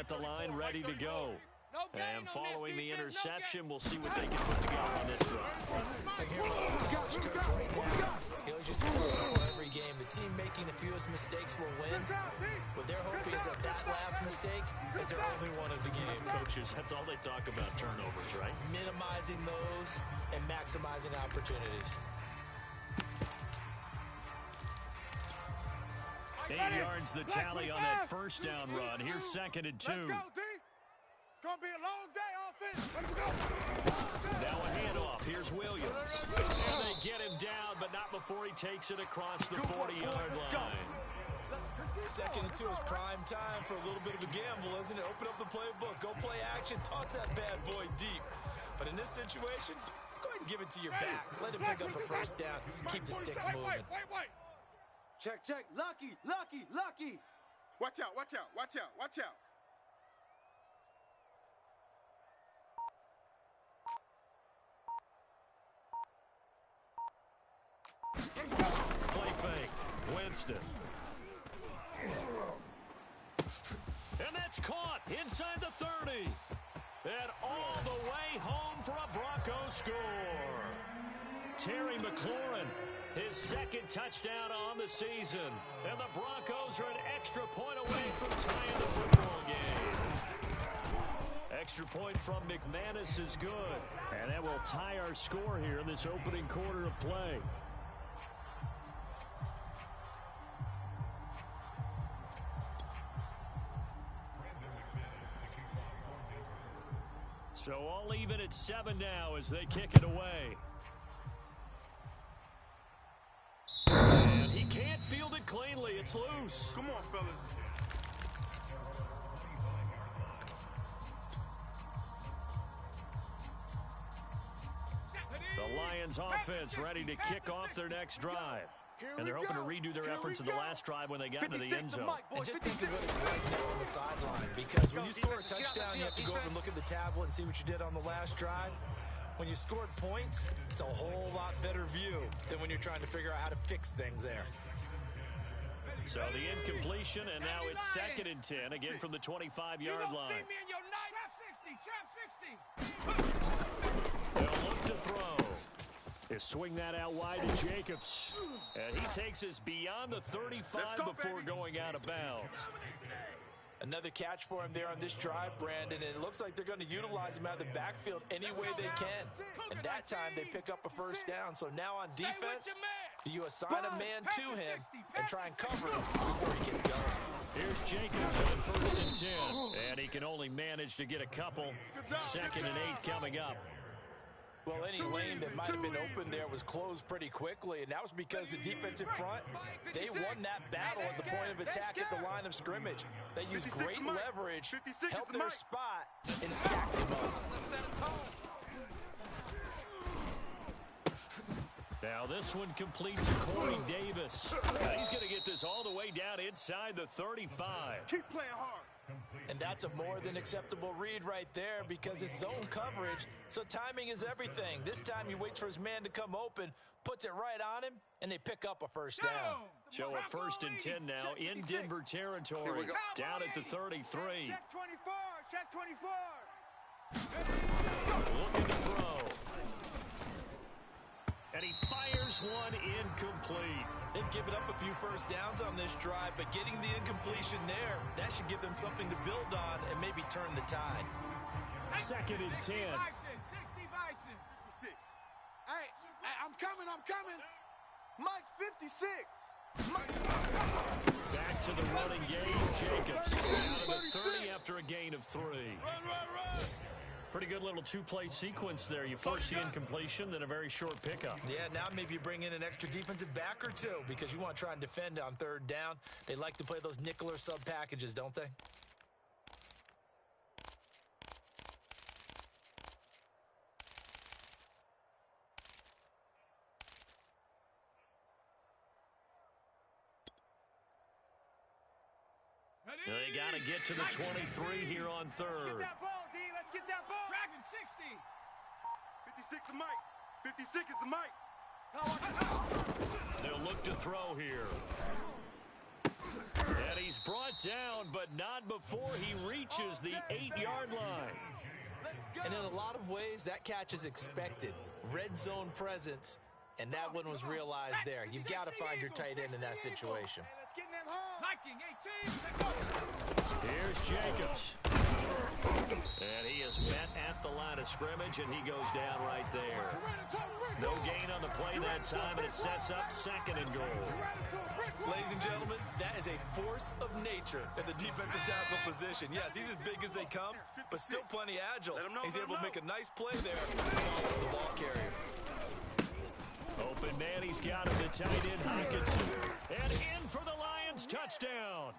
at the line ready to go. And following the interception, we'll see what they can put together on this drive. He'll just tell people every game, the team making the fewest mistakes will win. What they're hoping is that last mistake is their only one of the game. Coaches, that's all they talk about, turnovers, right? Minimizing those and maximizing opportunities. 8 yards the tally on that first down run. Here's 2nd and 2. Let's go, D. It's going to be a long day, offense. Let's go. Now a handoff. Here's Williams. And they get him down, but not before he takes it across the 40-yard line. 2nd and 2 is prime time for a little bit of a gamble, isn't it? Open up the playbook. Go play action. Toss that bad boy deep. But in this situation, go ahead and give it to your back. Let him pick up a first down. Keep the sticks moving. Wait. Check. Lucky. Watch out. Play fake. Winston. And that's caught inside the 30. And all the way home for a Broncos score. Terry McLaurin, his 2nd touchdown on the season. And the Broncos are an extra point away from tying the football game. Extra point from McManus is good. And that will tie our score here in this opening quarter of play. So all even at 7 now as they kick it away. And he can't field it cleanly. It's loose. Come on, fellas. The Lions offense ready to kick off their next drive. And they're hoping to redo their efforts in the last drive when they got into the end zone. And just think of what it's like now on the sideline. Because when you score a touchdown, you have to go over and look at the tablet and see what you did on the last drive. When you scored points, it's a whole lot better view than when you're trying to figure out how to fix things there. So the incompletion, and now it's 2nd and 10, again from the 25-yard line. Trap 60. They'll look to throw. They swing that out wide to Jacobs. And he takes us beyond the 35 before going out of bounds. Another catch for him there on this drive, Brandon, and it looks like they're going to utilize him out of the backfield any way they can. And that time they pick up a first down. So now on defense, do you assign a man to him and try and cover him before he gets going? Here's Jacobs on 1st and 10. And he can only manage to get a couple. 2nd and 8 coming up. Well, any lane that might have been open there was closed pretty quickly, and that was because the defensive front, they won that battle at the point of attack at the line of scrimmage. They used great leverage, held their spot, and stacked them up. Now this one complete to Corey Davis. He's going to get this all the way down inside the 35. Keep playing hard. And that's a more than acceptable read right there because it's zone coverage, so timing is everything. This time he waits for his man to come open, puts it right on him, and they pick up a first down. So a 1st and 10 now in Denver territory, down at the 33. Check 24. Looking to throw. And he fires one incomplete. They've given up a few first downs on this drive, but getting the incompletion there, that should give them something to build on and maybe turn the tide. 2nd and 10. 56. Hey, I'm coming. Mike 56. Back to the running game. Jacobs out of the 30 after a gain of 3. Run. Pretty good little two-play sequence there. You force the incompletion, then a very short pickup. Yeah, now maybe you bring in an extra defensive back or two because you want to try and defend on 3rd down. They like to play those nickel or sub packages, don't they? They got to get to the 23 here on 3rd. Get that ball, D. Let's get that ball. Dragon 60. 56 is Mike. 56 is the Mike. They'll look to throw here. And he's brought down, but not before he reaches the 8-yard line. And in a lot of ways, that catch is expected. Red zone presence, and that one was realized there. You've got to find your tight end in that situation. Here's Jacobs. And he is met at the line of scrimmage, and he goes down right there. No gain on the play that time, and it sets up 2nd and goal. Ladies and gentlemen, that is a force of nature at the defensive tackle position. Yes, he's as big as they come, but still plenty agile. He's able to make a nice play there and swallow the ball carrier. Open man, he's got him, the tight end, Hockenson. And in for the Lions touchdown.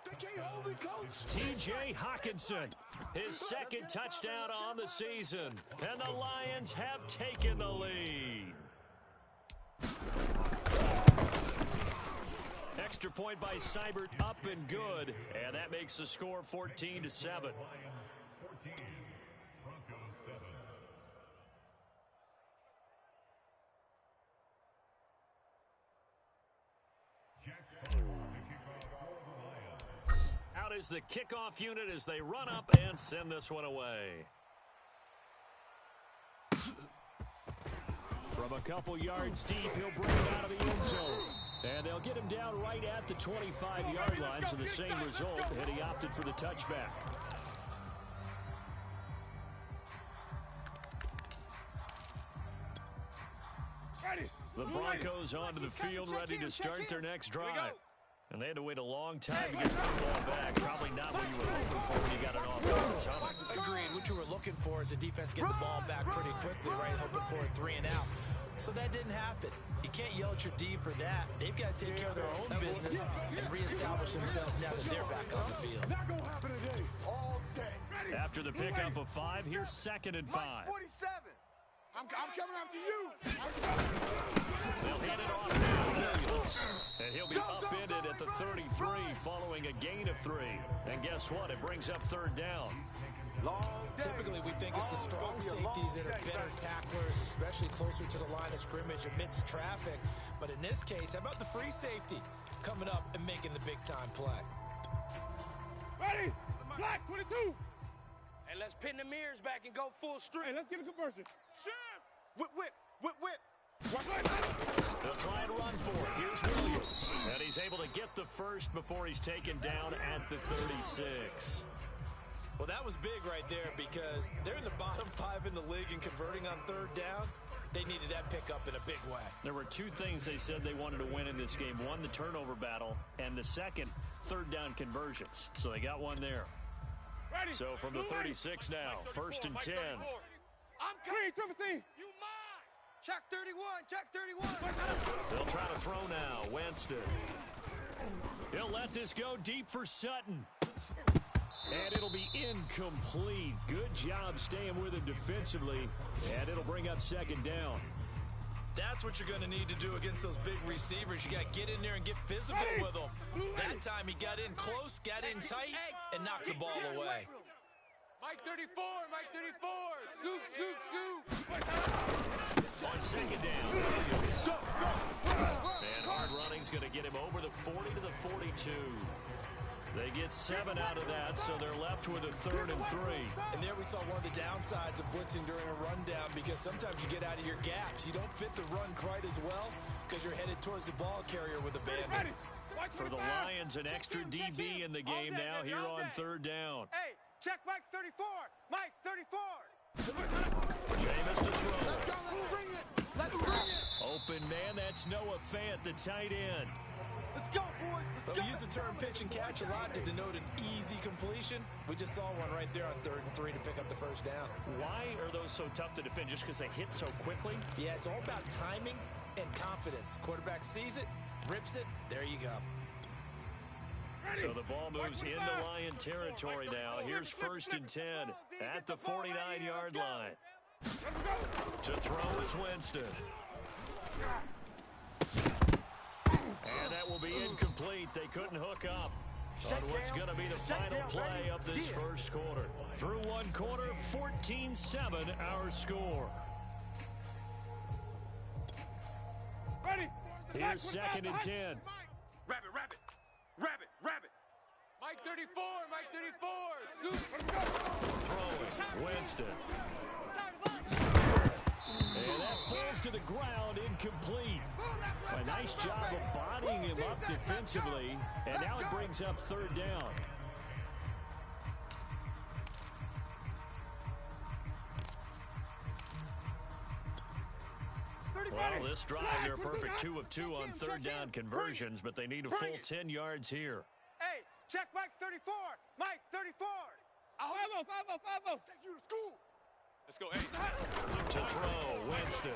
T.J. Hockenson, his 2nd touchdown on the season. And the Lions have taken the lead. Extra point by Seibert, up and good. And that makes the score 14-7. Out is the kickoff unit as they run up and send this one away. From a couple yards deep, he'll bring it out of the end zone. And they'll get him down right at the 25-yard line, so the same result, and he opted for the touchback. The Broncos onto the field, ready to start their next drive. And they had to wait a long time to get the football back. Probably not what you were hoping for when you got an offensive tumble. Agreed. What you were looking for is the defense getting the ball back pretty quickly, right? Hoping for a 3 and out. So that didn't happen. You can't yell at your D for that. They've got to take care of their own business and reestablish themselves now that they're back on the field. Not gonna happen today. All day. After the pickup of 5, here's 2nd and 5. Mike 47. I'm coming after you. They'll hand it off to Williams. And he'll be upended at the 33 following a gain of 3. And guess what? It brings up 3rd down. Typically, we think it's the strong safeties that are better tacklers, especially closer to the line of scrimmage amidst traffic. But in this case, how about the free safety coming up and making the big-time play? Ready? Black 22. Hey, let's pin the mirrors back and go full strength. Hey, let's get a conversion. Shift. Whip. They'll try and run for it. Here's Williams. And he's able to get the first before he's taken down at the 36. Well, that was big right there because they're in the bottom 5 in the league and converting on 3rd down. They needed that pickup in a big way. There were 2 things they said they wanted to win in this game. One, the turnover battle, and the second, 3rd down conversions. So they got one there. Ready. So from the 36 now, 1st and 10. I'm coming. Timothy. You mine. Check 31. Check 31. They'll try to throw now. Winston. He'll let this go deep for Sutton. And it'll be incomplete. Good job staying with him defensively. And it'll bring up 2nd down. That's what you're going to need to do against those big receivers. You got to get in there and get physical with them. That time he got in close, got in tight, and knocked the ball away. Mike 34. Mike 34. Scoop. On 2nd down, Williams. And hard running's going to get him over the 40 to the 42. They get 7 out of that, so they're left with a 3rd and 3. And there we saw one of the downsides of blitzing during a rundown because sometimes you get out of your gaps. You don't fit the run quite as well because you're headed towards the ball carrier with a bandit. For the Lions, an extra DB in the game now here on 3rd down. Hey, check Mike 34. Mike 34. Jameis to throw. Let's go. Let's bring it. Open man, that's Noah Fant, the tight end. Let's go, boys. But we use the term pitch and catch a lot to denote an easy completion. We just saw one right there on 3rd and 3 to pick up the 1st down. Why are those so tough to defend? Just because they hit so quickly? Yeah, it's all about timing and confidence. Quarterback sees it, rips it, there you go. So the ball moves into Lion territory now. Here's 1st and 10 at the 49-yard line. To throw is Winston. And that will be incomplete. They couldn't hook up on what's going to be the final play of this first quarter. Through one quarter, 14-7 our score. Ready. Here's 2nd and 10. Rabbit. Mike 34. Throwing, Winston. And that falls to the ground, incomplete. A nice job of bodying him up defensively, and now it brings up third down. Well, this drive, they're a perfect 2 of 2 on third down conversions, but they need a full 10 yards here. Hey, check Mike 34. Mike 34. Take you to school. Let's go, hey. To throw, Winston.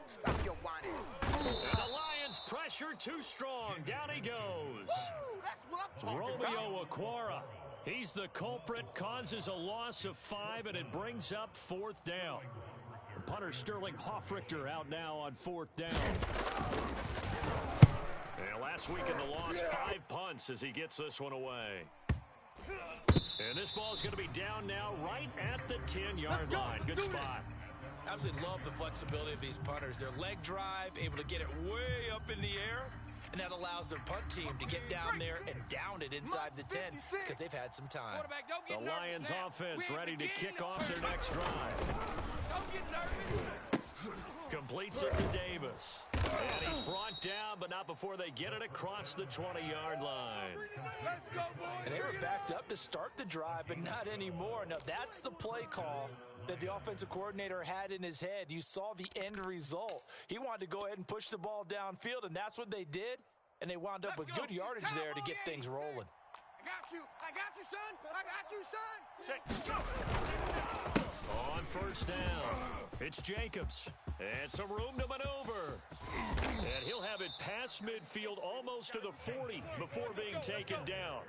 Stop your whining. And the Lions pressure too strong. Down he goes. That's what I'm talking about. Romeo Okwara. He's the culprit, causes a loss of 5, and it brings up fourth down. Punter Sterling Hoffrichter out now on fourth down. And last week in the loss, 5 punts as he gets this one away. And this ball is going to be down now right at the 10-yard line. Good spot. Absolutely love the flexibility of these punters. Their leg drive, able to get it way up in the air, and that allows their punt team to get down there and down it inside the 10 because they've had some time. The Lions offense ready to kick off their next drive. Don't get nervous. Completes it to Davis. And he's brought down, but not before they get it across the 20-yard line. Let's go, boys. And they were backed up to start the drive, but not anymore. Now, that's the play call that the offensive coordinator had in his head. You saw the end result. He wanted to go ahead and push the ball downfield, and that's what they did. And they wound up with good yardage there to get things rolling. I got you, son. On first down, it's Jacobs. And some room to maneuver. And he'll have it past midfield almost to the 40 before being taken down.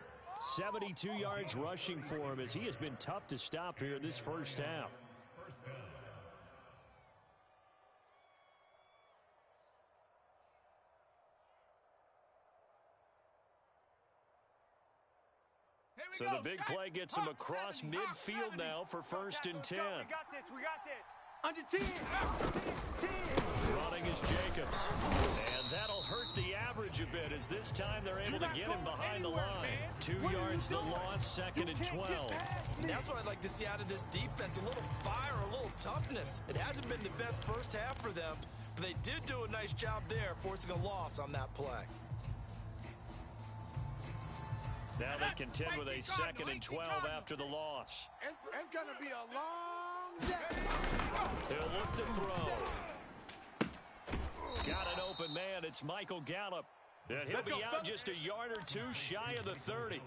72 yards rushing for him as he has been tough to stop here this first half. So the big play gets him across midfield now for first and 10. We got this. Under 10. Running is Jacobs. And that'll hurt the average a bit as this time they're able to get him behind the line. 2 yards the loss, second and 12. And that's what I'd like to see out of this defense. A little fire, a little toughness. It hasn't been the best first half for them, but they did do a nice job there, forcing a loss on that play. Now they contend with a second and 12 after the loss. It's going to be a long day. He'll look to throw. Got an open man. It's Michael Gallup. And he'll be out just a yard or two shy of the 30.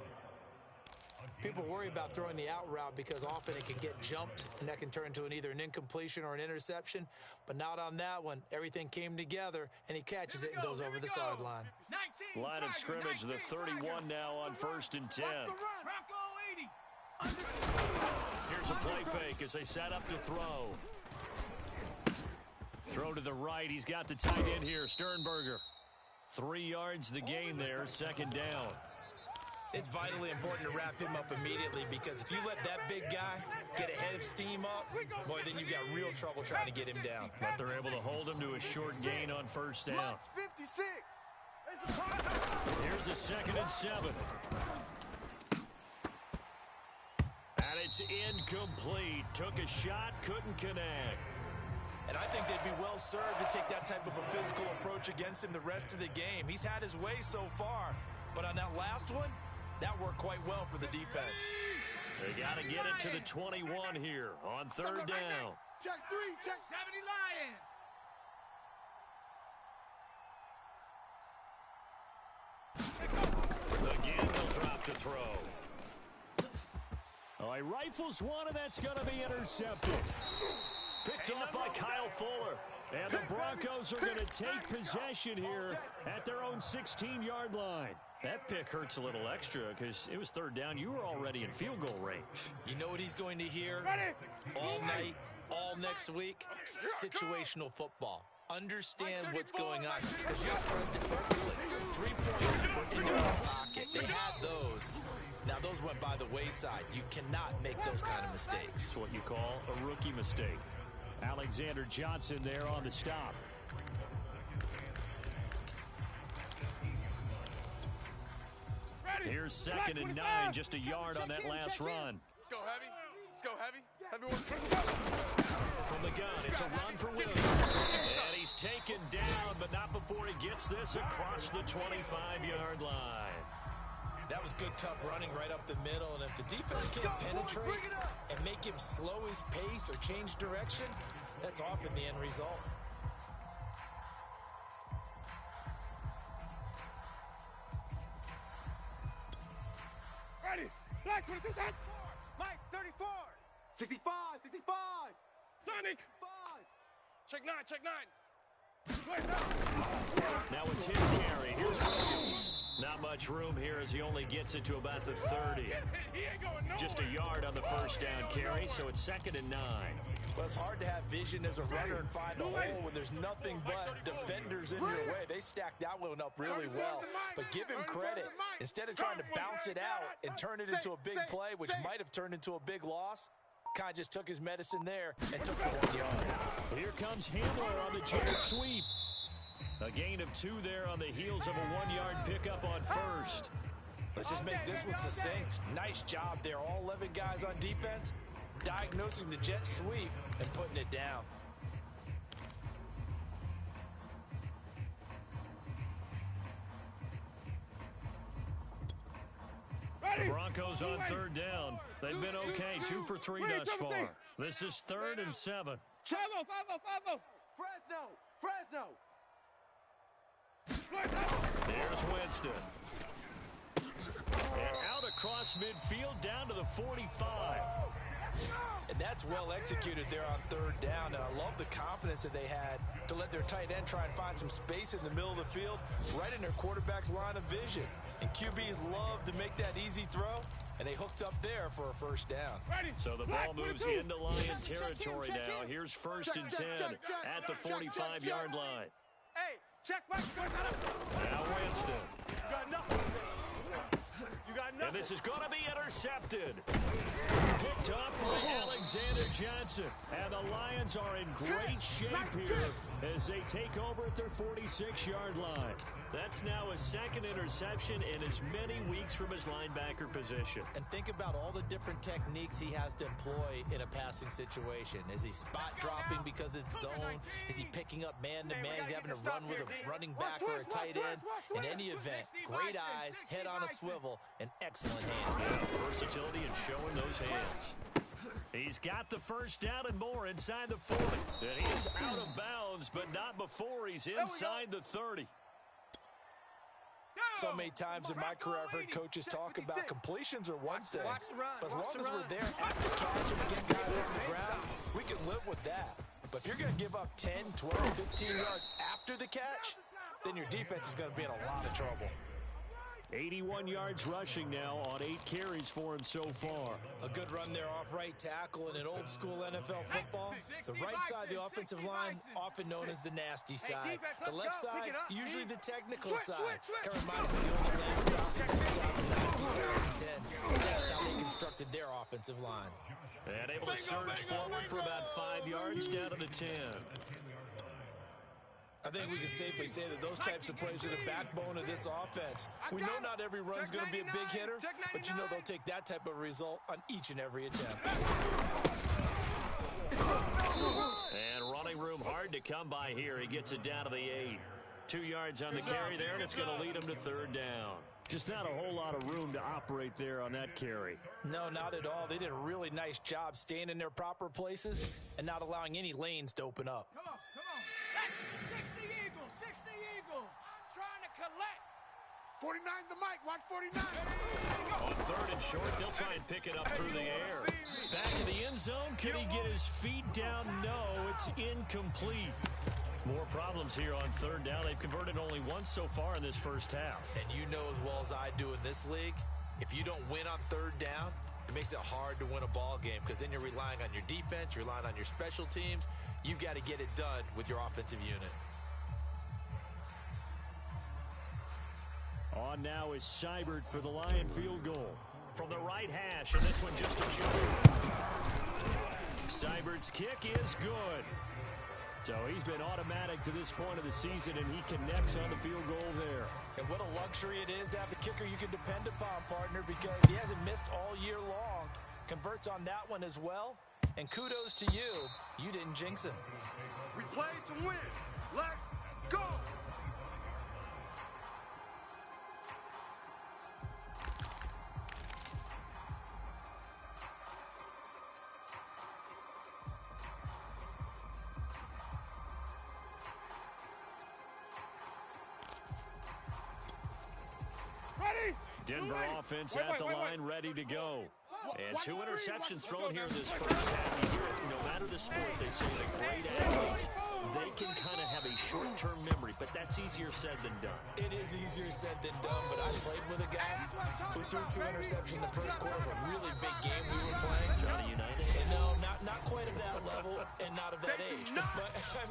People worry about throwing the out route because often it can get jumped, and that can turn into either an incompletion or an interception. But not on that one. Everything came together, and he catches it and goes over the sideline. Line of scrimmage, the 31 now on first and 10. Here's a play fake as they set up to throw. Throw to the right. He's got the tight end here, Sternberger. 3 yards the gain there, second down. It's vitally important to wrap him up immediately because if you let that big guy get a head of steam up, boy, then you've got real trouble trying to get him down. But they're able to hold him to a short gain on first down. 56. Here's a second and 7. And it's incomplete. Took a shot, couldn't connect. And I think they'd be well served to take that type of a physical approach against him the rest of the game. He's had his way so far, but on that last one, that worked quite well for the defense. They got to get it to the 21 here on third down. Check 3, check 70 Lions. Again, they'll drop to throw. Oh, he rifles one, and that's going to be intercepted. Picked off by Kyle Fuller. And the Broncos are going to take possession here at their own 16-yard line. That pick hurts a little extra because it was third down. You were already in field goal range. You know what he's going to hear all night, all next week? Situational football. Understand what's going on. Because you expressed it perfectly. 3 points were in their pocket. They had those. Now, those went by the wayside. You cannot make those kind of mistakes. It's what you call a rookie mistake. Alexander Johnson there on the stop. Here's 2nd and 9, just a yard on that last run. Let's go heavy. Let's go heavy. Everyone's From the gun, it's a run for Williams. And he's taken down, but not before he gets this across the 25-yard line. That was good, tough running right up the middle. And if the defense can't penetrate and make him slow his pace or change direction, that's often the end result. Ready. Black 22. Mike 34. 65. 65. Sonic. 5. Check 9, check 9. Now it's his carry. Here's Williams. Not much room here as he only gets it to about the 30. He ain't going nowhere. Just a yard on the first down carry, so it's 2nd and 9. Well, it's hard to have vision as a runner and find a hole when there's nothing but defenders in your way. They stacked that one up really well. But give him credit. Instead of trying to bounce it out and turn it into a big play, which might have turned into a big loss, kind of just took his medicine there and took the 1 yard. Here comes Hamler on the jet sweep. A gain of 2 there on the heels of a 1-yard pickup on first. Let's just make this one succinct. Nice job there. All 11 guys on defense diagnosing the jet sweep and putting it down. The Broncos on 3rd down. They've been okay, 2 for 3 thus far. This is 3rd and 7. Chavo. Fresno. There's Winston. And out across midfield down to the 45. And that's well executed there on 3rd down. And I love the confidence that they had to let their tight end try and find some space in the middle of the field, right in their quarterback's line of vision. And QBs love to make that easy throw, and they hooked up there for a first down. So the ball moves into Lion territory now. Here's 1st and 10 at the 45-yard line. Hey, check Mike. Now Winston. You got nothing. And this is going to be intercepted. Picked up by Alexander Johnson. And the Lions are in great shape here as they take over at their 46-yard line. That's now his 2nd interception in as many weeks from his linebacker position. And think about all the different techniques he has to employ in a passing situation. Is he spot dropping because it's zone? Is he picking up man-to-man? Is he having to run with a running back or a tight end? In any event, great eyes, head on a swivel, and excellent hands. Yeah, versatility and showing those hands. He's got the first down and more inside the 40. And he's out of bounds, but not before he's inside the 30. So many times in my career, I've heard coaches talk about completions are one thing, but as long as we're there at the catch and getting guys on the ground, we can live with that. But if you're going to give up 10, 12, 15 yards after the catch, then your defense is going to be in a lot of trouble. 81 yards rushing now on 8 carries for him so far. A good run there off right tackle in an old school NFL football. The right side of the offensive line, often known as the nasty side. The left side, usually the technical side. Kind of reminds me of the old Atlanta Falcons 2009, 2010. That's how they constructed their offensive line. And able to surge forward for about 5 yards down to the 10. I think we can safely say that those types of plays are the backbone of this offense. We know not every run's going to be a big hitter, but you know they'll take that type of result on each and every attempt. And running room hard to come by here. He gets it down to the 8. 2 yards on the carry there, and it's going to lead him to 3rd down. Just not a whole lot of room to operate there on that carry. No, not at all. They did a really nice job staying in their proper places and not allowing any lanes to open up. Come on. 60 Eagle. I'm trying to collect. 49's the mic. Watch 49. On 3rd and short, they'll try and pick it up through the air. Back in the end zone. Can he get his feet down? No, it's incomplete. More problems here on 3rd down. They've converted only once so far in this first half. And you know as well as I do in this league, if you don't win on 3rd down, it makes it hard to win a ball game because then you're relying on your defense, you're relying on your special teams. You've got to get it done with your offensive unit. On now is Seibert for the Lion field goal. From the right hash, and this one just a joke. Seibert's kick is good. So he's been automatic to this point of the season, and he connects on the field goal there. And what a luxury it is to have a kicker you can depend upon, partner, because he hasn't missed all year long. Converts on that one as well. And kudos to you. You didn't jinx him. We play to win. Let's go. Denver offense at the line, ready to go. And 2 interceptions thrown here in this first half. You hear it, no matter the sport, they say the great athletes, they can kind of have a short-term memory, but that's easier said than done. It is easier said than done, but I played with a guy who threw 2 interceptions in the first quarter of a really big game we were playing. Johnny Unitas? And no, not quite of that level and not of that age. But I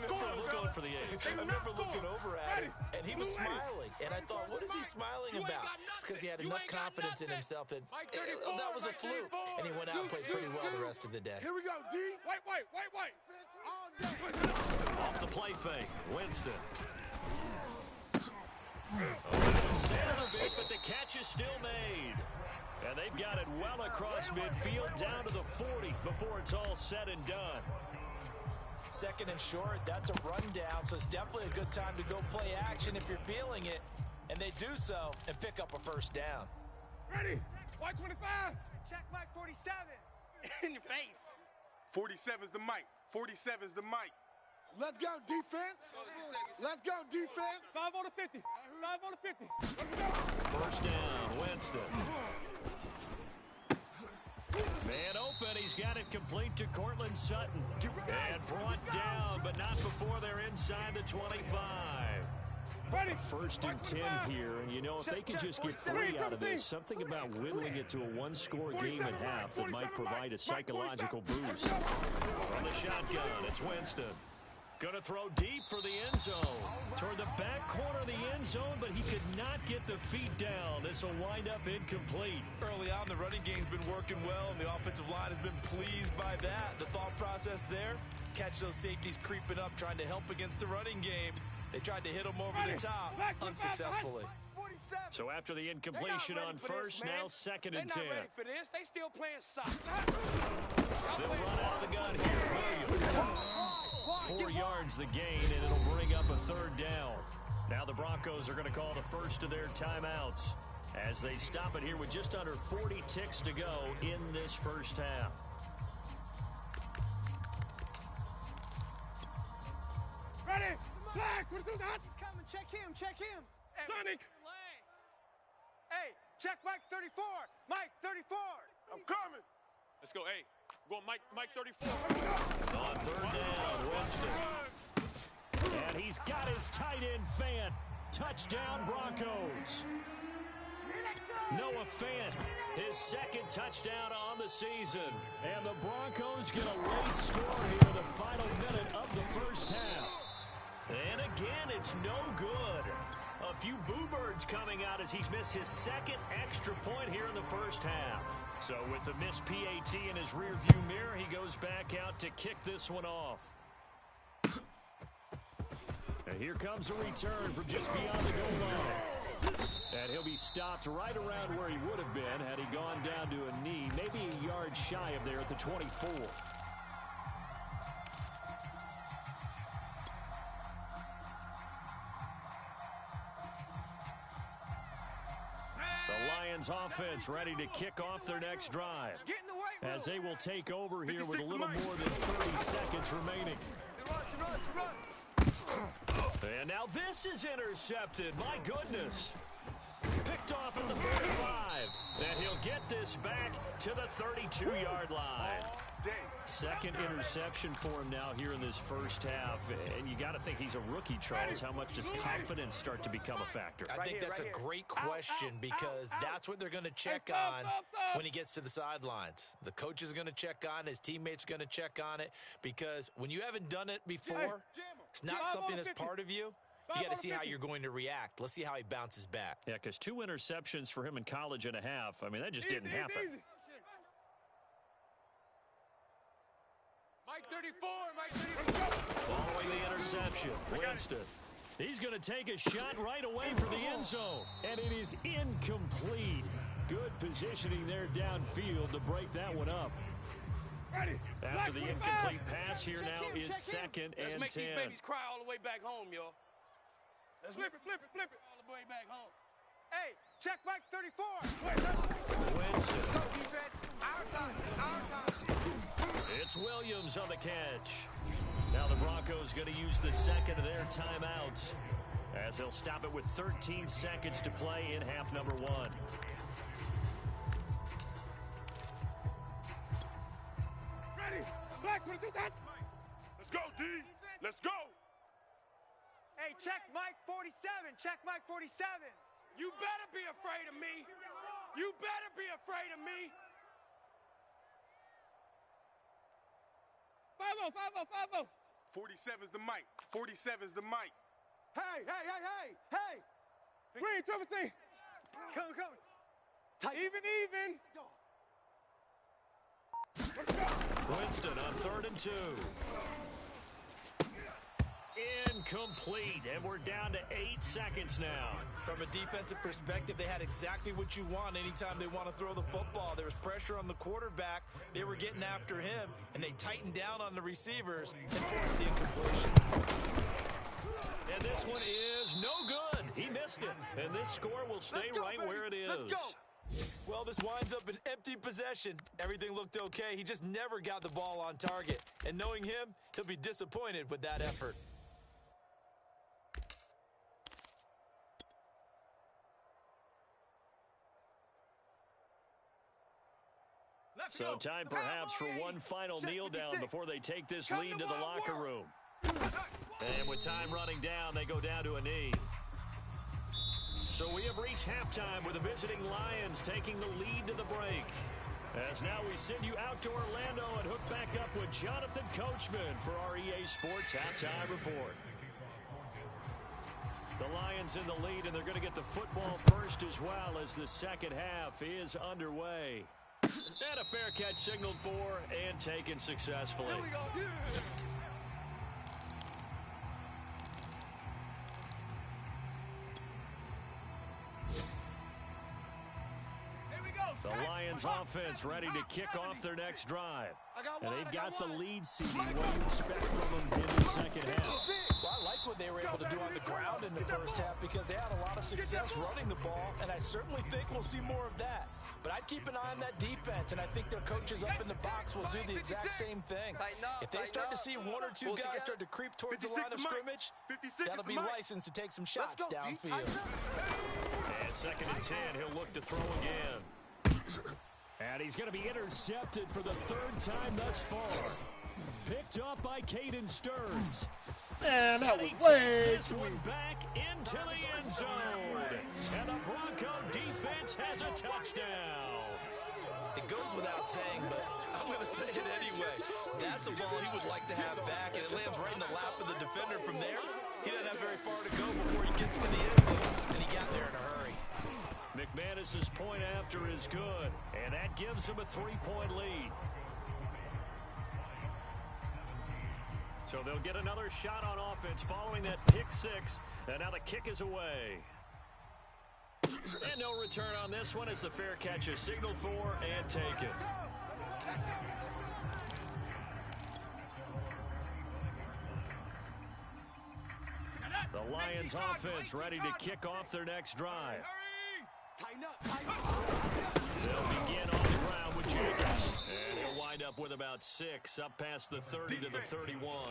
for the age. remember looking over at him, and he was smiling. And I thought, what is he smiling about? It's because he had enough confidence in himself that that was a fluke. And he went out and played pretty well the rest of the day. Here we go, D. Wait. Off the play fake, Winston. Centered a bit, but the catch is still made. And they've got it well across midfield, down to the 40 before it's all said and done. Second and short, that's a rundown, so it's definitely a good time to go play action if you're feeling it. And they do so and pick up a first down. Ready? White 25. Check Mike 47. In your face. 47's the mic. 47's the mic. Let's go, defense. Let's go, defense. 5 on the 50. 5 on the 50. First down, Winston. Man open, he's got it complete to Cortland Sutton. And brought down, but not before they're inside the 25. First and 10 here, and you know, if they can just get 3 out of this, something about whittling it to a one-score game at half that might provide a psychological boost. From the shotgun, it's Winston. Gonna throw deep for the end zone. Toward the back corner of the end zone, but he could not get the feet down. This will wind up incomplete. Early on, the running game's been working well, and the offensive line has been pleased by that. The thought process there, catch those safeties creeping up, trying to help against the running game. They tried to hit him over the top, unsuccessfully. So after the incompletion on first, now second and 10. They're not ready for this. They still playing soccer. They'll run out of the gun here. Williams. 4 yards the gain, and it'll bring up a third down. Now the Broncos are going to call the first of their timeouts as they stop it here with just under 40 ticks to go in this first half. Ready? Black, what do that? He's coming. Check him. Hey, Sonic. Hey, check Mike 34. Mike 34. I'm coming. Let's go. Hey, go Mike 34. On third down, Winston. And he's got his tight end Fant. Touchdown, Broncos. Noah Fant, his second touchdown on the season. And the Broncos get a late score here in the final minute of the first half. And again, it's no good. A few boo birds coming out as he's missed his second extra point here in the first half. So with the missed PAT in his rearview mirror, he goes back out to kick this one off. And here comes a return from just beyond the goal line. And he'll be stopped right around where he would have been had he gone down to a knee, maybe a yard shy of there at the 24. Offense ready to kick off their next drive as they will take over here with a little more than 30 seconds remaining. And now this is intercepted. My goodness. Picked off at the 45. And he'll get this back to the 32-yard line. Second interception for him now here in this first half. And you got to think he's a rookie, Charles. How much does confidence start to become a factor? I think that's a great question because that's what they're going to check on when he gets to the sidelines. The coach is going to check on, his teammates are going to check on it because when you haven't done it before, it's not something that's part of you. You got to see how you're going to react. Let's see how he bounces back. Yeah, because 2 interceptions for him in college and a half. I mean, that just didn't happen. Mike 34, Mike 34. Following the interception, Winston. He's going to take a shot right away for the end zone. And it is incomplete. Good positioning there downfield to break that one up. After the incomplete pass, here now is 2nd and 10. Let's make these babies cry all the way back home, y'all. Let's flip it all the way back home. Hey, check Mike 34. Winston. Go defense. Our time. Our time. It's Williams on the catch. Now the Broncos going to use the second of their timeouts as they'll stop it with 13 seconds to play in half number 1. Ready? Black, what is that? Let's go, D. Let's go. Hey, check Mike 47. Check Mike 47. You better be afraid of me. You better be afraid of me. 5-0. 47's the mic. 47's the mic. Hey. Green, triple C. Come. Tight. Even. Winston on 3rd and 2. Incomplete, and we're down to 8 seconds now. From a defensive perspective, they had exactly what you want anytime they want to throw the football. There was pressure on the quarterback. They were getting after him, and they tightened down on the receivers and forced the incompletion. And this one is no good. He missed it, and this score will stay right where it is. Let's go. Well, this winds up an empty possession. Everything looked okay. He just never got the ball on target. And knowing him, he'll be disappointed with that effort. So time perhaps for one final kneel down before they take this lead to the locker room. And with time running down, they go down to a knee. So we have reached halftime with the visiting Lions taking the lead to the break. As now we send you out to Orlando and hook back up with Jonathan Coachman for our EA Sports Halftime Report. The Lions in the lead, and they're going to get the football first as well as the second half is underway. And a fair catch signaled for and taken successfully. Here we go. Yeah. The Lions offense ready to kick off their next drive. And they've got the lead seeding. What do you expect from them in the second half? Well, I like what they were able to do on the ground in the first half because they had a lot of success running the ball, and I certainly think we'll see more of that. But I'd keep an eye on that defense, and I think their coaches up in the box will do the exact same thing. If they start to see one or two guys start to creep towards the line of scrimmage, that'll be license to take some shots downfield. And 2nd and 10, he'll look to throw again. And he's going to be intercepted for the 3rd time thus far. Picked up by Caden Stearns. Man, that was He way takes this too one easy. back into the end zone. And the Bronco defense has a touchdown. It goes without saying, but I'm going to say it anyway. That's a ball he would like to have back, and it lands right in the lap of the defender from there. He doesn't have very far to go before he gets to the end zone, and he got there in a hurry. McManus's point after is good, and that gives him a 3-point lead. So they'll get another shot on offense following that pick 6, and now the kick is away. And no return on this one as the fair catch is signaled for and taken. The Lions offense ready to kick off their next drive. They'll begin on the ground with Jacobs. And he'll wind up with about 6 up past the 30 to the 31.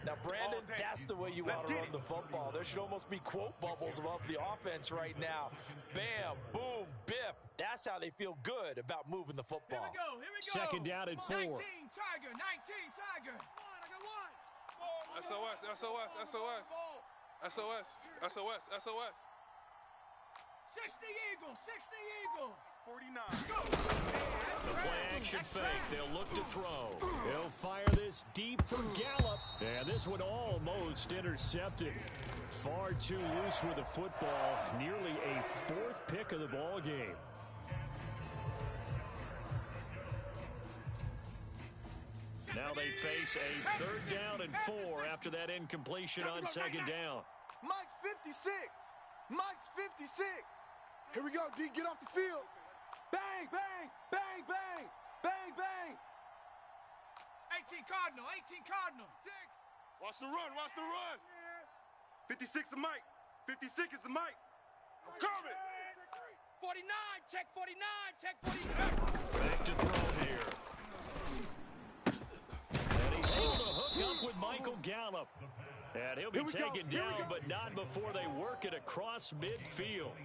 Now, Brandon, that's the way you want to run the football. There should almost be quote bubbles above the offense right now. Bam, boom, biff. That's how they feel good about moving the football. Here we go. 2nd down at 4. 19, Tiger. 19, Tiger. SOS. 60 Eagle. 49. The play action fake. They'll look to throw. He'll fire this deep for Gallup. And this one almost intercepted. Far too loose with the football. Nearly a 4th pick of the ball game. Now they face a 3rd down and 4 after that incompletion on 2nd down. Mike's 56. Mike's 56. Here we go, D. Get off the field. Bang, bang, bang, bang, bang, bang. 18 Cardinal, 18 Cardinal. 6. Watch the run, watch the run. 56 is Mike. 56 is the Mike. I'm coming. 49, check 49, check 49. Back to throw here. And he's able to hook up with Michael Gallup. And he'll be taken down, but not before they work it across midfield.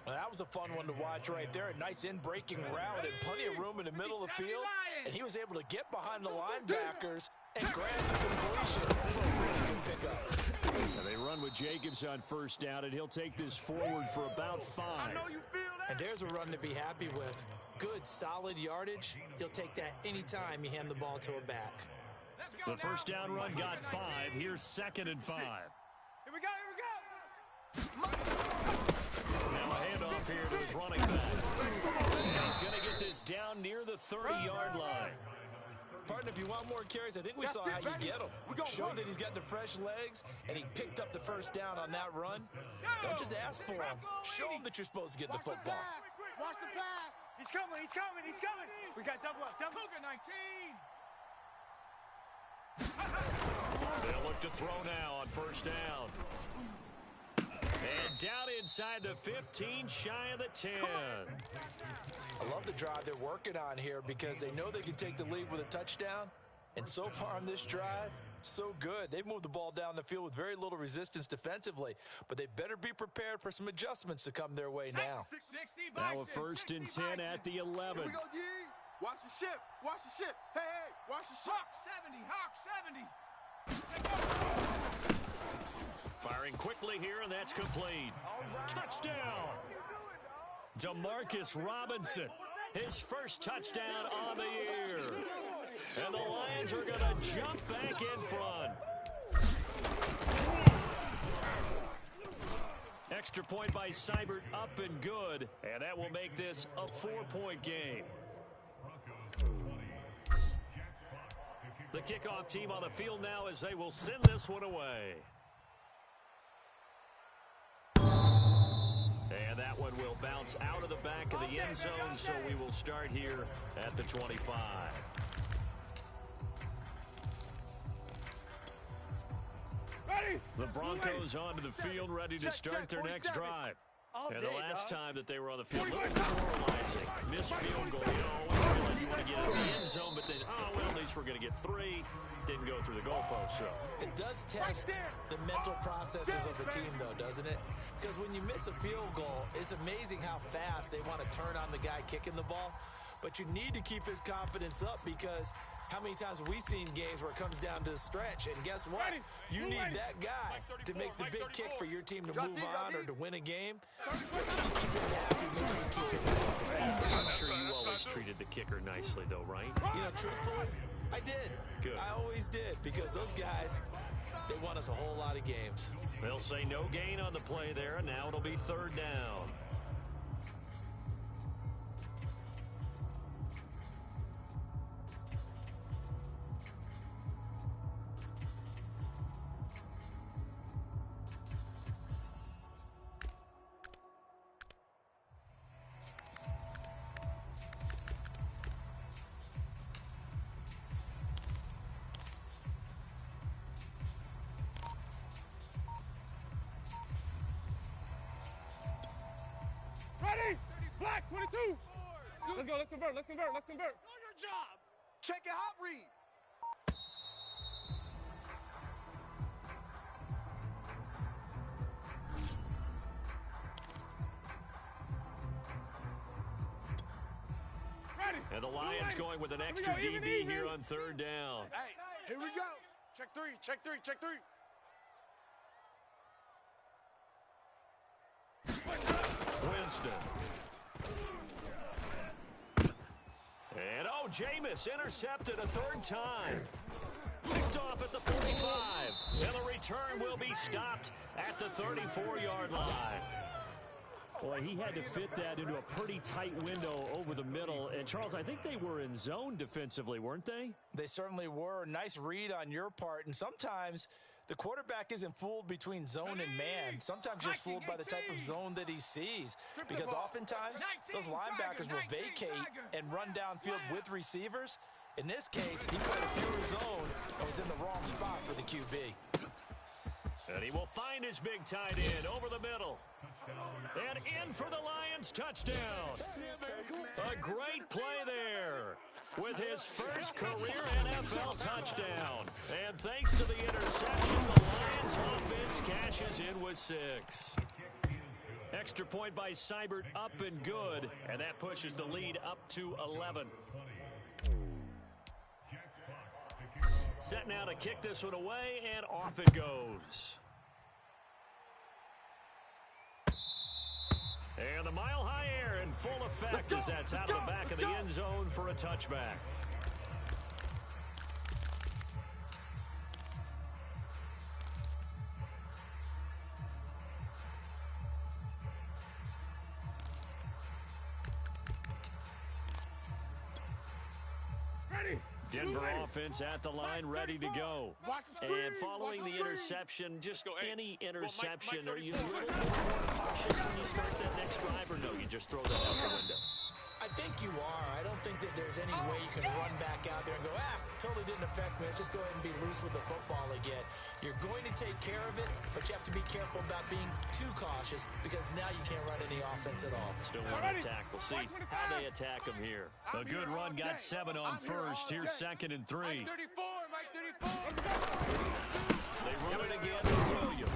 Well, that was a fun one to watch right there. A nice in-breaking route and plenty of room in the middle of the field. And he was able to get behind the linebackers and grab the completion. Really good pickup. And they run with Jacobs on 1st down, and he'll take this forward for about 5. I know you feel that. And there's a run to be happy with. Good, solid yardage. He'll take that anytime you hand the ball to a back. The 1st down run got 5. Here's 2nd and 5. Here we go, here we go. Now a handoff here to his running back. He's going to get this down near the 30-yard line. Partner, if you want more carries, I think we saw how you get him. Showed that he's got the fresh legs, and he picked up the 1st down on that run. Don't just ask for him. Show him that you're supposed to get the football. Watch the pass. He's coming, he's coming, he's coming. We got double up, double. Cougar 19. They'll look to throw now on 1st down. And down inside the 15, shy of the 10. I love the drive they're working on here because they know they can take the lead with a touchdown. And so far on this drive, so good. They've moved the ball down the field with very little resistance defensively, but they better be prepared for some adjustments to come their way now. 60 Now a Bison, 1st and 10 at the 11. Here we go, D. Watch the ship. Watch the ship. Hey, hey, watch the ship. Hawk 70, Hawk 70. Firing quickly here, and that's complete. Touchdown! Demarcus Robinson, his 1st touchdown on the year. And the Lions are going to jump back in front. Extra point by Seibert, up and good. And that will make this a 4-point game. The kickoff team on the field now as they will send this one away. And that one will bounce out of the back of the end zone, so we will start here at the 25. Ready? The Broncos onto the field, ready to start their next drive. And the last time that they were on the field, a little demoralizing. Missed field goal. You realize you want to get out of the end zone, but then, at least we're going to get 3. Didn't go through the goalpost, so. It does test the mental processes of a team, though, doesn't it? Because when you miss a field goal, it's amazing how fast they want to turn on the guy kicking the ball. But you need to keep his confidence up because how many times have we seen games where it comes down to the stretch? And guess what? You need that guy to make the big kick for your team to move on or to win a game. Make sure you keep him happy. Make sure you keep him happy. I'm sure you always treated the kicker nicely, though, right? You know, truthfully, I did. Good. I always did because those guys, they won us a whole lot of games. They'll say no gain on the play there, and now it'll be 3rd down. Ready? Black 22. Let's go, let's convert, let's convert, let's convert. Know your job. Check your hot read. Ready? And the Lions going with an extra DB here on 3rd down. Hey, here we go. Check 3, check 3, check 3. Winston. And Jameis intercepted a 3rd time. Picked off at the 45. And the return will be stopped at the 34-yard line. Boy, he had to fit that into a pretty tight window over the middle. And, Charles, I think they were in zone defensively, weren't they? They certainly were. Nice read on your part. And sometimes the quarterback isn't fooled between zone and man. Sometimes just fooled by the type of zone that he sees. Because oftentimes those linebackers will vacate and run downfield with receivers. In this case, he played a pure zone and was in the wrong spot for the QB. And he will find his big tight end over the middle. And in for the Lions touchdown. A great play there with his first career NFL touchdown. And thanks to the interception, the Lions offense cashes in with 6. Extra point by Seibert, up and good. And that pushes the lead up to 11. Set now to kick this one away, and off it goes. And the mile-high air in full effect as that's out of the back of the end zone for a touchback. Denver offense at the line, ready to go. And following the interception, just any interception, are you a little more cautious when you start that next drive, or no, you just throw that out the window? I think you are. I don't think that there's any way you can run back out there and go, totally didn't affect me. Let's just go ahead and be loose with the football again. You're going to take care of it, but you have to be careful about being too cautious because now you can't run any offense at all. Still want to attack. We'll see how they attack him here. A good run, got 7 on first. Here's 2nd and 3. Mike 34. They run it again with Williams.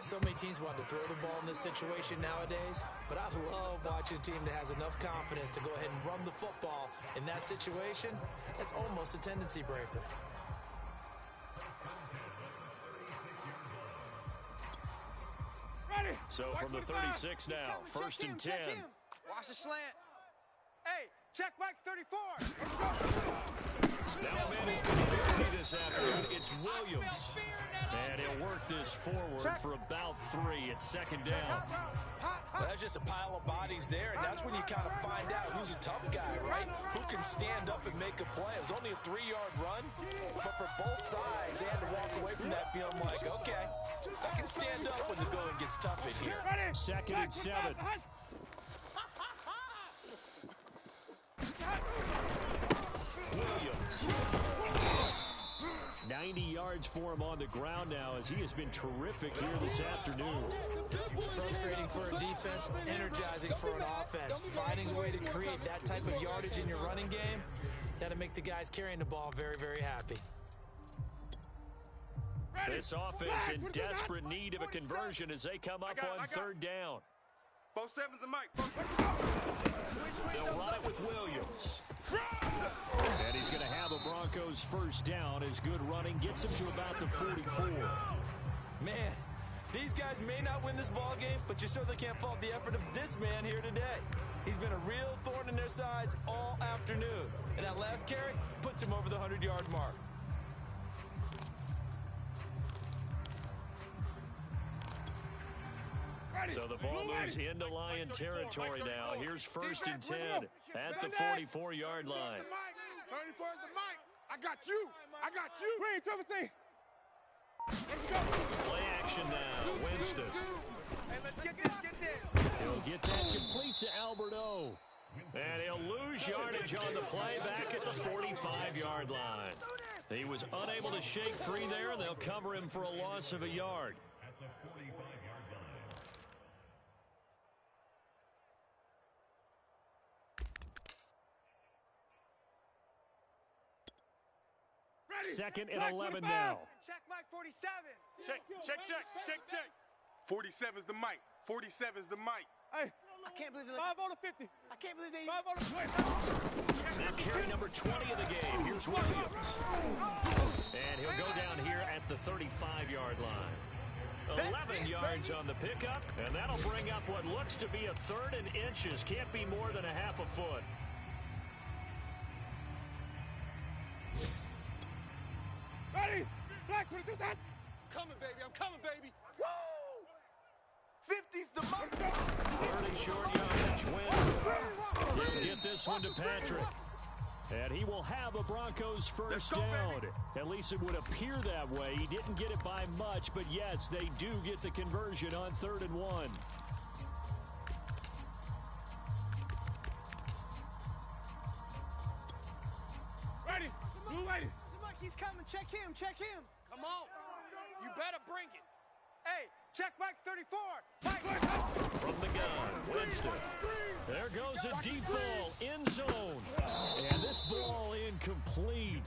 So many teams want to throw the ball in this situation nowadays, but I love watching a team that has enough confidence to go ahead and run the football. In that situation, that's almost a tendency breaker. Ready. So from the 36 now, 1st and 10. Watch the slant. Hey, check Mike 34. Now a man who's been busy this afternoon, it's Williams. And he'll work this forward for about 3 at 2nd down. Well, that's just a pile of bodies there, and that's when you kind of find out who's a tough guy, right? Who can stand up and make a play. It was only a 3-yard run, but for both sides, they had to walk away from that feeling like, okay, I can stand up when the going gets tough in here. 2nd and 7. Williams. 90 yards for him on the ground now as he has been terrific here this afternoon. Frustrating for a defense, energizing for an offense. Finding a way to create that type of yardage in your running game, that'll make the guys carrying the ball very, very happy. This offense in desperate need of a conversion as they come up on 3rd down. 4-7's a Mike. They'll run it with Williams. And he's going to have a Broncos 1st down as good running gets him to about the 44. Man, these guys may not win this ball game, but you certainly can't fault the effort of this man here today. He's been a real thorn in their sides all afternoon. And that last carry puts him over the 100-yard mark. So the ball moves into Lion territory now. Here's 1st and 10 at the 44-yard line. 34 is the Mike. I got you. I got you. Ready, Trevor C. Play action now. Winston. Hey, let's get this. He'll get that complete to Albert O. And he'll lose yardage on the play back at the 45-yard line. He was unable to shake free there, and they'll cover him for a loss of a yard. Second and 11 now. Check Mike 47. Check. 47's the Mike. 47's the Mike. Hey, I can't believe they 5 on the 50. I can't believe they 5 on the 20. Now carry number 20 of the game. Here's Williams. And he'll go down here at the 35-yard line. 11 yards on the pickup, and that'll bring up what looks to be a 3rd and inches. Can't be more than a half a foot. Ready? Black, what is that? Coming, baby. I'm coming, baby. Woo! 50's the Mike. 30 short yardage. Winston. He'll get this one to Patrick. And he will have a Broncos first down. At least it would appear that way. He didn't get it by much, but yes, they do get the conversion on 3rd and 1. Ready. Blue ready. He's coming. Check him. Check him. Come on. You better bring it. Hey, check Mike 34. Mike. From the gun, Winston. There goes a deep ball, end zone. And this ball incomplete.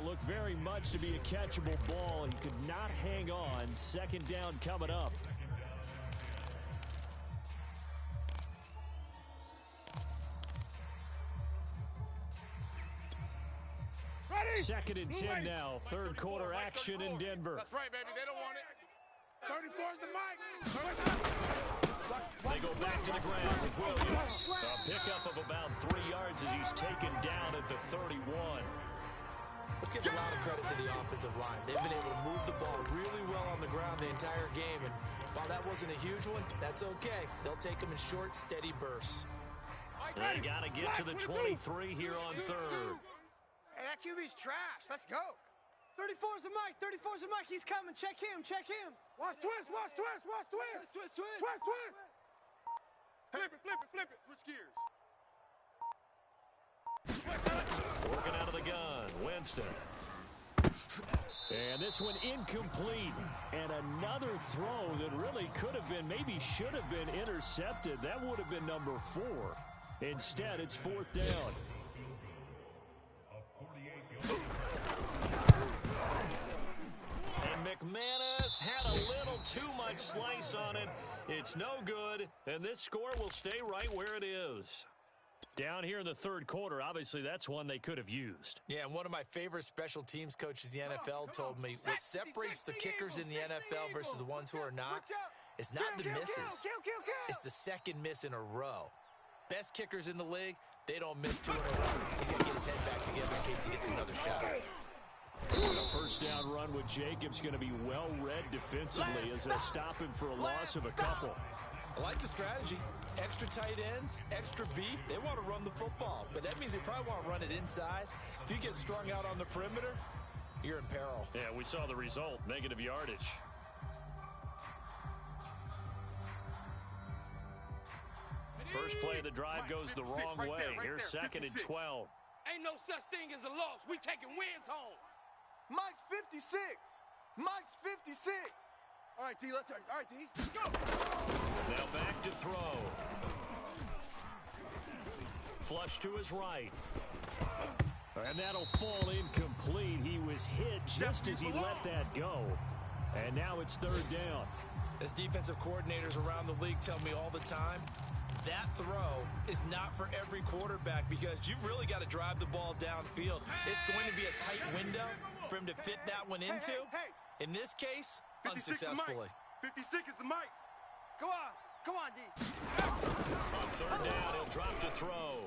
Looked very much to be a catchable ball. He could not hang on. 2nd down coming up. Ready. 2nd and 10 now. 3rd quarter action in Denver. That's right, baby. They don't want it. 34's the Mike. They go back to the ground with Williams. A pickup of about 3 yards as he's taken down at the 31. Let's give a lot of credit to the offensive line. They've been able to move the ball really well on the ground the entire game. And while that wasn't a huge one, that's okay. They'll take them in short, steady bursts. They got to get to the 23 here on 3rd. Hey, that QB's trash. Let's go. 34's the Mike. 34's the Mike. He's coming. Check him. Check him. Watch twist. Watch twist. Watch twist. Twist. Twist, twist. Flip it. Switch gears. Working out of the gun, Winston. And this one incomplete. And another throw that really could have been, maybe should have been intercepted. That would have been number 4. Instead, it's 4th down. And McManus had a little too much slice on it. It's no good, and this score will stay right where it is. Down here in the 3rd quarter, obviously that's one they could have used. Yeah, and one of my favorite special teams coaches in the NFL told me what separates the kickers in the NFL versus the ones who are not is not the misses. It's the 2nd miss in a row. Best kickers in the league, they don't miss 2 in a row. He's going to get his head back together in case he gets another shot. A first down run with Jacobs going to be well read defensively as they stop him for a loss of a couple. I like the strategy. Extra tight ends, extra beef. They want to run the football, but that means they probably want to run it inside. If you get strung out on the perimeter, you're in peril. Yeah, we saw the result, negative yardage. First play of the drive goes the wrong way. Here's 2nd and 12. Ain't no such thing as a loss. We taking wins home. Mike's 56. Mike's 56. All right, D, let's start. All right, D, go. Now back to throw. Flush to his right. And that'll fall incomplete. He was hit just as he let that go. And now it's 3rd down. As defensive coordinators around the league tell me all the time, that throw is not for every quarterback because you've really got to drive the ball downfield. It's going to be a tight window for him to fit that one into. In this case, unsuccessfully. 56 is the Mike. Come on, D. On 3rd down, he'll drop to throw.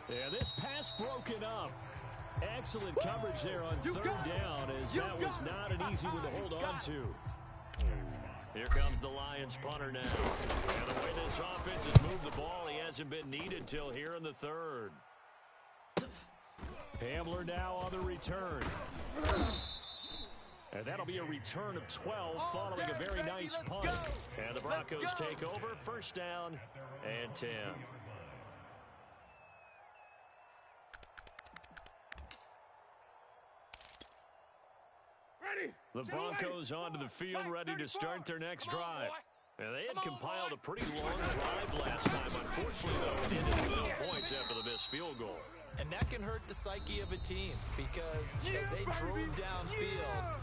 Yeah, this pass broken up. Excellent coverage there on 3rd down as that was not an easy one to hold on to. Here comes the Lions punter now. And the way this offense has moved the ball, he hasn't been needed till here in the 3rd. Hamler now on the return. And that'll be a return of 12 following a very nice punt. And the Broncos take over, 1st down and 10. The Broncos onto the field, ready to start their next drive. And they had compiled a pretty long drive last time. Unfortunately, though, it ended with no points after the missed field goal. And that can hurt the psyche of a team because as they drove downfield,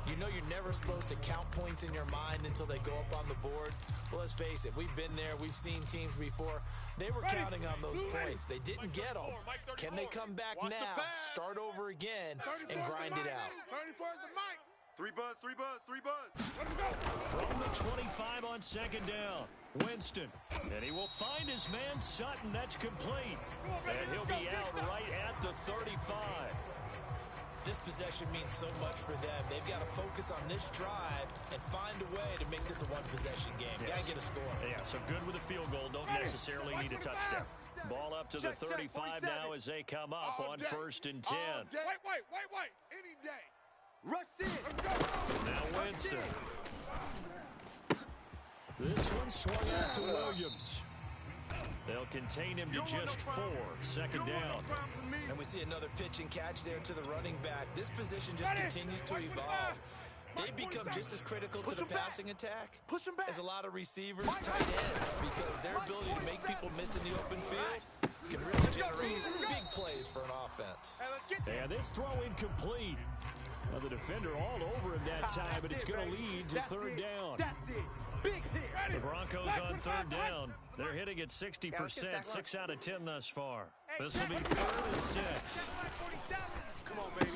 you know you're never supposed to count points in your mind until they go up on the board. Well, let's face it, we've been there. We've seen teams before. They were counting on those points. They didn't get them. Can they come back now, start over again, and grind it out? 34's the Mike. 3 buzz, 3 buzz, 3 buzz. Let him go. From the 25 on 2nd down, Winston. And he will find his man Sutton. That's complete. And he'll be out right at the 35. This possession means so much for them. They've got to focus on this drive and find a way to make this a one-possession game. Got to get a score. Yeah, so good with a field goal. Don't necessarily need a touchdown. Ball up to the 35 now as they come up on 1st and 10. Wait. Any day. Rush in. Now Winston. This one swung out to Williams. They'll contain him to just 4. 2nd down. And we see another pitch and catch there to the running back. This position just continues to evolve. They become just as critical to the passing attack as a lot of receivers, tight ends, because their ability to make people miss in the open field can really generate big plays for an offense. And this throw incomplete. Well, the defender all over him that time, but it's going to lead to 3rd down. That's it. Big hit. The Broncos on 3rd down. They're hitting at 60%, 6 out of 10 thus far. This will be 3rd and 6. Come on, baby.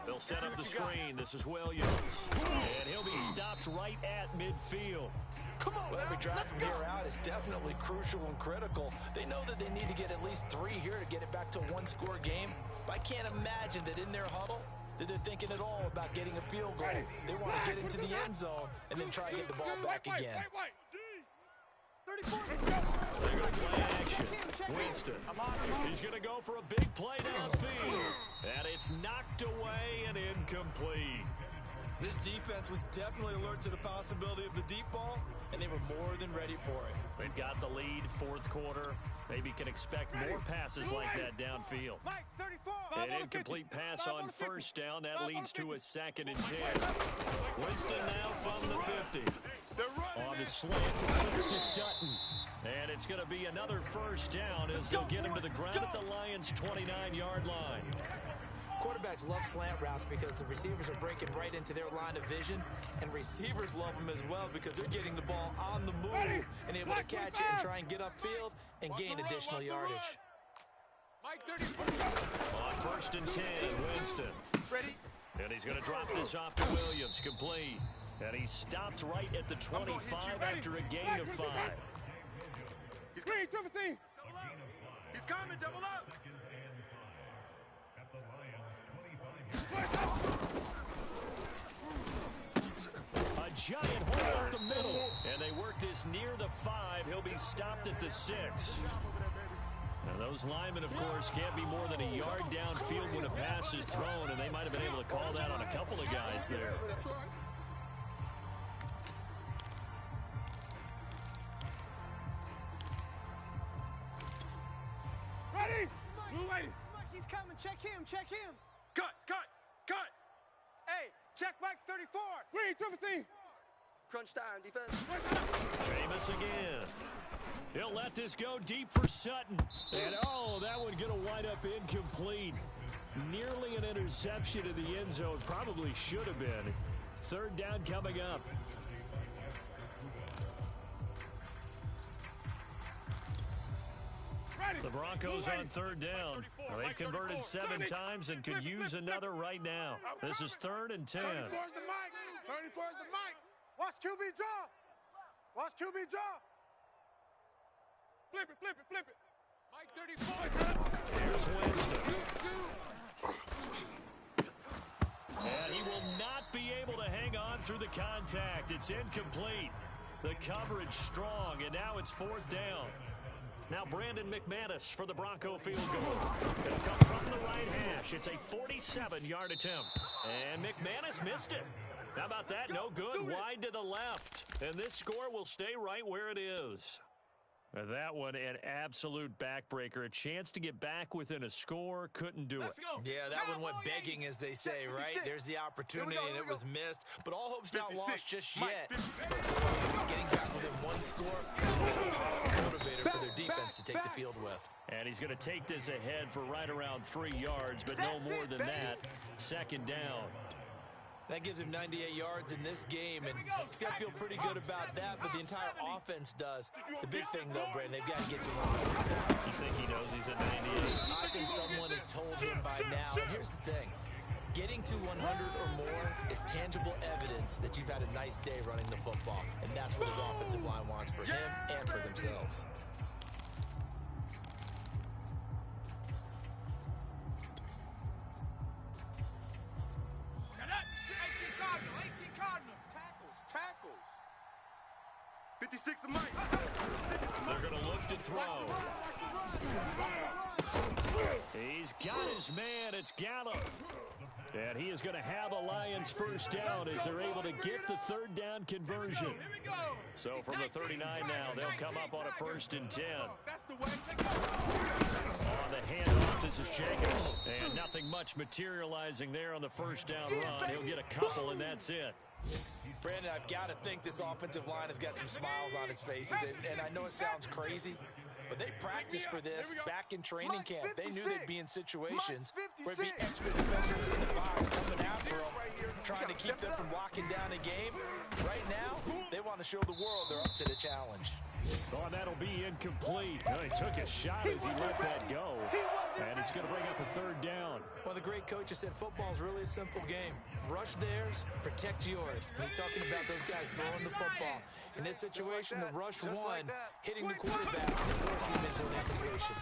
They'll set up the screen. This is Williams. And he'll be stopped right at midfield. Well, every drive from here out is definitely crucial and critical. They know that they need to get at least 3 here to get it back to a one-score game. But I can't imagine that in their huddle that they're thinking at all about getting a field goal. They want to get into the end zone and then try to get the ball back again. 34. They're going to play action. Winston. He's going to go for a big play downfield. And it's knocked away and incomplete. This defense was definitely alert to the possibility of the deep ball, and they were more than ready for it. They've got the lead, 4th quarter. Maybe can expect more passes like that downfield. Mike, 34. An incomplete pass on 1st down. That leads to a 2nd and 10. Winston now from the 50. On the slant, it's to Sutton. And it's going to be another 1st down as they'll get him to the ground at the Lions' 29-yard line. Quarterbacks love slant routes because the receivers are breaking right into their line of vision, and receivers love them as well because they're getting the ball on the move and able to catch it and try and get upfield and gain additional yardage. Mike 34. On 1st and 10, Winston. Ready? And he's going to drop this off to Williams, complete. And he stopped right at the 25 after a gain of 5. He's green, triple team. He's coming, double up. A giant hole up the middle. And they work this near the 5. He'll be stopped at the 6. Now those linemen, of course, can't be more than a yard downfield when a pass is thrown, and they might have been able to call that on a couple of guys there. Ready? Move ready. Mike, he's coming. Check him. Cut. Hey, check Mike 34. Green, triple team. Crunch time, defense. Jameis again. He'll let this go deep for Sutton. And, oh, that one going to wind up incomplete. Nearly an interception in the end zone. Probably should have been. 3rd down coming up. The Broncos on 3rd down. Well, they've converted 7 times and could use another right now. This is 3rd and 10. 34 is the mic. 34 is the mic. Watch QB draw. Flip it. Mike 34. Here's Winston. And he will not be able to hang on through the contact. It's incomplete. The coverage strong, and now it's 4th down. Now Brandon McManus for the Bronco field goal. It'll come from the right hash. It's a 47-yard attempt. And McManus missed it. How about that? No good. Wide to the left. And this score will stay right where it is. That one, an absolute backbreaker. A chance to get back within a score. Couldn't do it. Yeah, that one went begging, as they say, right? There's the opportunity, and it was missed. But all hope's not lost just yet. But boy, getting back within one score, a motivator for their defense to take the field with. And he's going to take this ahead for right around 3 yards, but no more than that. 2nd down. That gives him 98 yards in this game, and he's got to feel pretty good about that, but the entire offense does. The big thing, though, Brandon, they've got to get to 100. You think he knows he's at 98? I think someone has told him by now. And here's the thing. Getting to 100 or more is tangible evidence that you've had a nice day running the football, and that's what his offensive line wants for him and for themselves. 56 to Mike. They're going to look to throw. He's got his man. It's Gallup. And he is going to have a Lions first down as they're able to get the third down conversion. So from the 39 now, they'll come up on a 1st and 10. On the handoff, this is Jacobs. And nothing much materializing there on the first down run. He'll get a couple, and that's it. Brandon, I've got to think this offensive line has got some smiles on its faces. And I know it sounds crazy, but they practiced for this back in training camp. They knew they'd be in situations where it'd be extra defenders in the box coming after them, trying to keep them from locking down a game. Right now, they want to show the world they're up to the challenge. Oh, and that'll be incomplete. Oh, he took a shot as he let that go. And it's going to bring up a third down. Well, the great coach has said football is really a simple game. Rush theirs, protect yours. And he's talking about those guys throwing the football. In this situation, the rush won, hitting the quarterback and forcing him into an incompletion.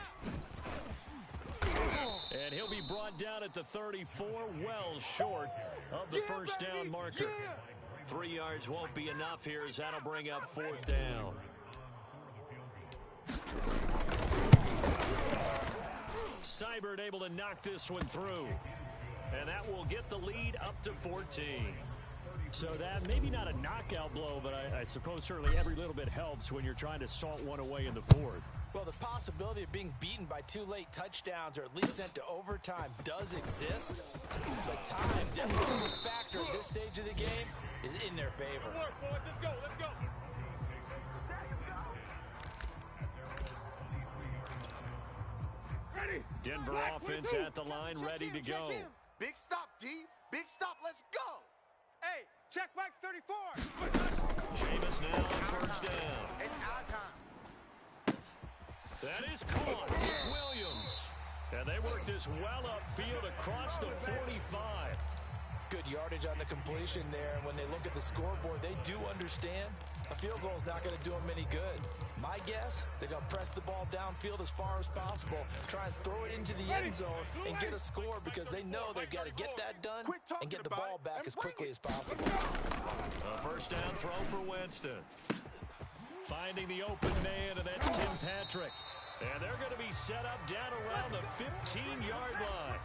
And he'll be brought down at the 34, well short of the first down marker. 3 yards won't be enough here as that'll bring up 4th down. Seibert able to knock this one through. And that will get the lead up to 14. So that maybe not a knockout blow, but I suppose certainly every little bit helps when you're trying to salt one away in the 4th. Well, the possibility of being beaten by 2 late touchdowns or at least sent to overtime does exist. But time, definitely a factor at this stage of the game, is in their favor. Good work, boys. Let's go. Let's go. Denver offense at the line, ready to go. Big stop, D. Big stop. Let's go. Hey, check Mike 34. Jameis now on 1st down. It's our time. That is caught. It's Williams. And they work this well upfield across the 45. Good yardage on the completion there. And when they look at the scoreboard, they do understand a field goal is not going to do them any good. My guess, they're going to press the ball downfield as far as possible, try and throw it into the end zone and get a score because they know they've got to get that done and get the ball back as quickly as possible. A first down throw for Winston. Finding the open man, and that's Tim Patrick. And they're going to be set up down around the 15-yard line.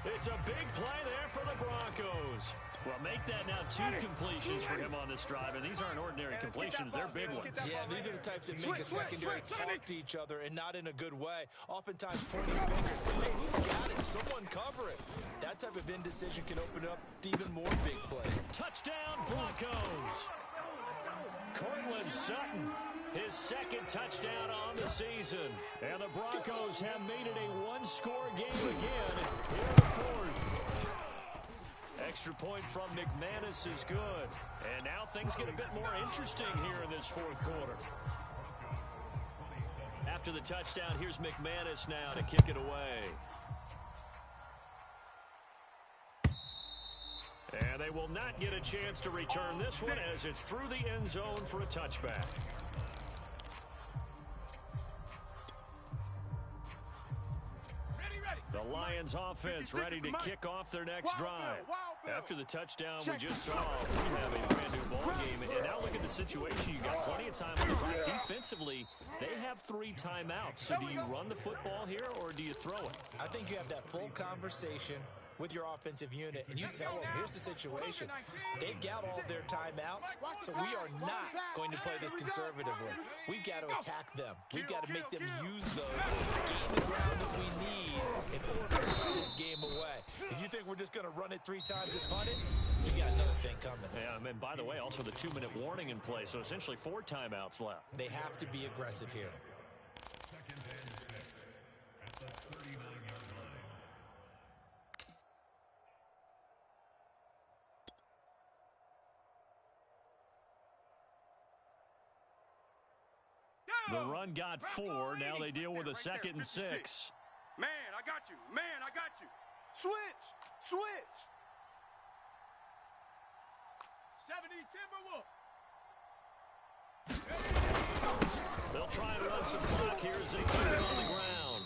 It's a big play there for the Broncos. Well, make that now 2 completions for him on this drive, and these aren't ordinary completions. They're big ones. Yeah, these are the types that make a secondary talk to each other and not in a good way. Oftentimes pointing fingers. Hey, who's got it? Someone cover it. That type of indecision can open up to even more big play. Touchdown, Broncos. Cortland Sutton, his 2nd touchdown on the season. And the Broncos have made it a 1-score game again here in the 4th. Extra point from McManus is good. And now things get a bit more interesting here in this 4th quarter. After the touchdown, here's McManus now to kick it away. And they will not get a chance to return this one as it's through the end zone for a touchback. The Lions offense ready to kick off their next drive. After the touchdown we just saw, we have a brand new ball game. And now look at the situation. You got plenty of time on the clock. Defensively, they have 3 timeouts. So do you run the football here or do you throw it? I think you have that full conversation with your offensive unit, and you tell them, here's the situation. They've got all their timeouts, so we are not going to play this conservatively. We've got to attack them. We've got to make them use those, gain the ground that we need in order to put this game away. If you think we're just going to run it 3 times and punt it, you got another thing coming. Yeah, and by the way, also the 2-minute warning in play, so essentially 4 timeouts left. They have to be aggressive here. The run got 4. Now they deal with a 2nd and 6. Man, I got you. Man, I got you. Switch. Switch. 70 Timberwolf. They'll try and run some clock here as they keep it on the ground.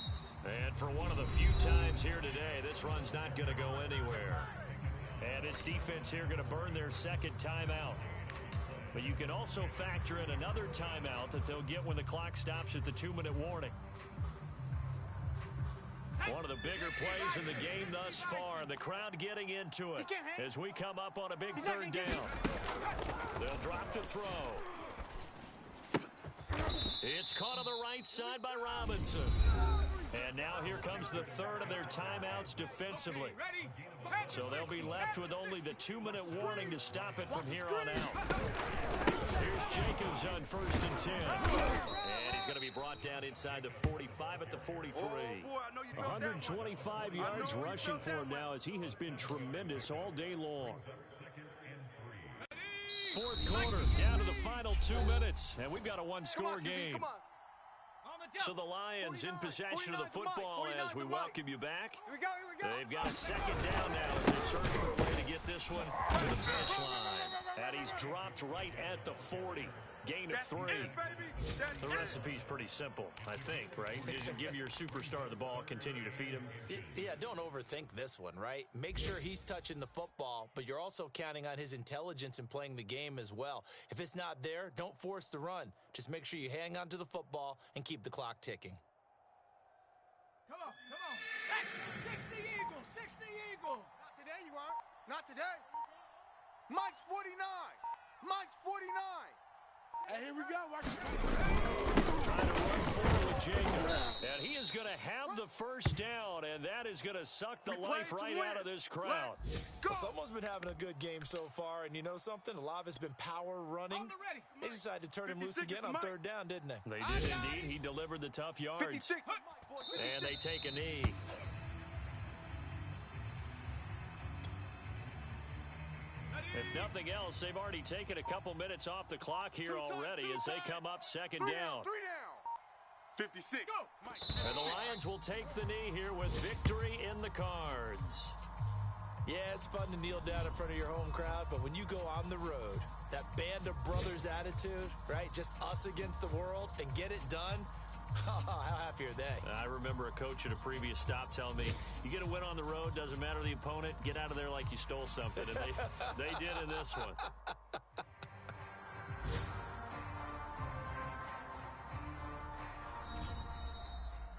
And for one of the few times here today, this run's not going to go anywhere. And this defense here going to burn their 2nd timeout. But you can also factor in another timeout that they'll get when the clock stops at the 2-minute warning. One of the bigger plays in the game thus far, and the crowd getting into it as we come up on a big third down. They'll drop to throw. It's caught on the right side by Robinson. And now here comes the third of their timeouts defensively. So they'll be left with only the 2-minute warning to stop it from here on out. Here's Jacobs on 1st and 10. And he's going to be brought down inside the 45 at the 43. 125 yards rushing for him now as he has been tremendous all day long. Fourth quarter, down to the final 2 minutes, and we've got a one-score game. So the Lions in possession of the football as we welcome you back. They've got a second down now as they search for a way to get this one to the finish line. And he's dropped right at the 40. Gain of 3. The recipe's pretty simple, I think, right? You just give your superstar the ball, continue to feed him. Yeah, don't overthink this one, right? Make sure he's touching the football, but you're also counting on his intelligence in playing the game as well. If it's not there, don't force the run. Just make sure you hang on to the football and keep the clock ticking. Come on. 60 Eagle, 60 Eagle. Not today, you aren't. Not today. Mike's 49. Mike's 49. Hey, here we go. Watch it. Trying to run forward with Jacobs. And he is going to have the first down, and that is going to suck the life right out of this crowd. Well, someone's been having a good game so far, and you know something? A lot of it's been power running. They decided to turn him loose again on 3rd down, didn't they? They did indeed. He delivered the tough yards. And they take a knee. If nothing else, they've already taken a couple minutes off the clock here already as they come up 2nd down. 56. And the Lions will take the knee here with victory in the cards. Yeah, it's fun to kneel down in front of your home crowd, but when you go on the road, that band of brothers attitude, right? Just us against the world and get it done. How happy are they? I remember a coach at a previous stop telling me, you get a win on the road, doesn't matter the opponent, get out of there like you stole something. And they did in this one.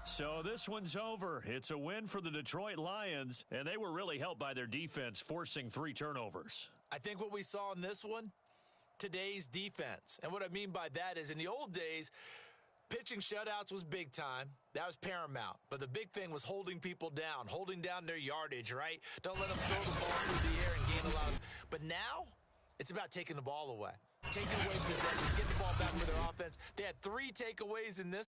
So this one's over. It's a win for the Detroit Lions, and they were really helped by their defense, forcing 3 turnovers. I think what we saw in this one, today's defense. And what I mean by that is in the old days, pitching shutouts was big time. That was paramount. But the big thing was holding people down, holding down their yardage, right? Don't let them throw the ball through the air and gain a lot. But now, it's about taking the ball away. Taking away possessions, getting the ball back for their offense. They had 3 takeaways in this.